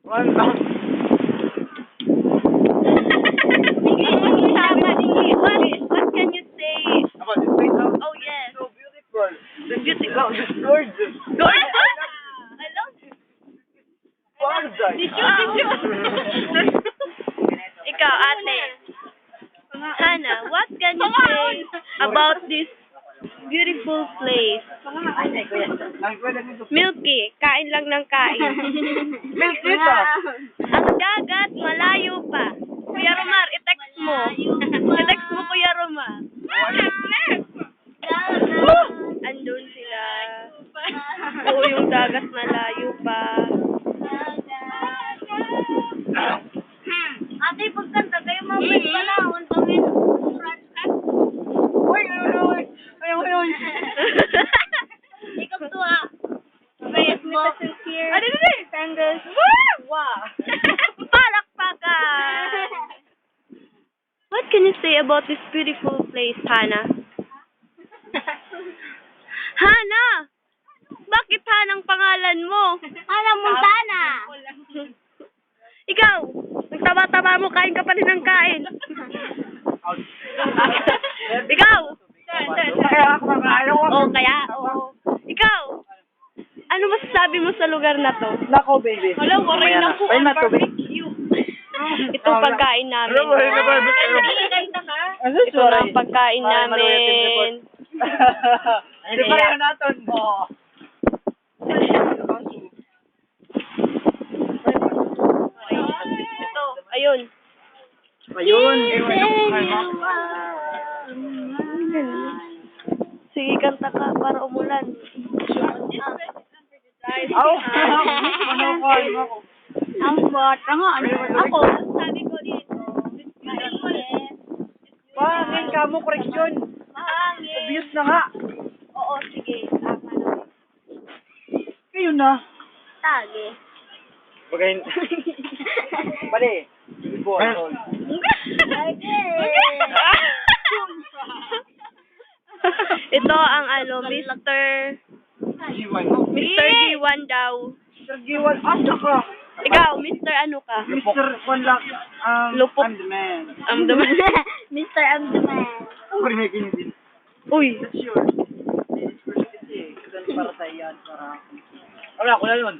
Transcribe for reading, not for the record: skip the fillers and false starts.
One lang. What can you say About this place, oh, Oh yes. so beautiful. It's beautiful. It's gorgeous. I love it. Paradise. Ikaw, ate. Hannah, what can you say about this beautiful place? Milky, kain lang ng kain. Milk dito. Ang dagat, malayo pa. Kuya Romar, i-text mo. I-text mo, Kuya Romar. Andun sila. Oo, yung dagat malayo pa. Ate, pagkanta kayo mabit pala. Untungin. Uy, uy. Ikaw tuwa. Mayas mo. Ano na eh? Tanggos. Wow! Palakpakan! What can you say about this beautiful place, Hannah? Hannah! Bakit Hannah ang pangalan mo? Ana Montana. Ikaw! Nagtaba-taba mo, kain ka pa rin ng kain. Ikaw! Kaya ako makakain ako. Oo, kaya? Ikaw! Ano masasabi mo sa lugar na to? Nako, baby. Wala, waray na po Ay, ang nato, baby. barbecue. Ito pagkain namin. Ano ba? Ano ba? Ito na ang pagkain namin. Di ba yun natin? Oo. Ito, ayun. Ayun. Sige, kanta ka para umulan. Aw! Ano ko? Ang bata nga. Ako. Sabi ko dito, Pangin ka mo, koreksyon. mahangin. Obvious na nga. Oo, sige. Tama na. Kayo na. Tage. Bagayin. Pali. Ibo. Ito ang Mr. G1 daw. Mr. Giwan, asa ka? Ikaw, Mr. ano ka? Mr. Kwanlak, Lupok. I'm the man. I'm the man. Mr. I'm the man. Ang rinigin din. Uy. That's yours. This is for para sa iyan. Wala ko na yun.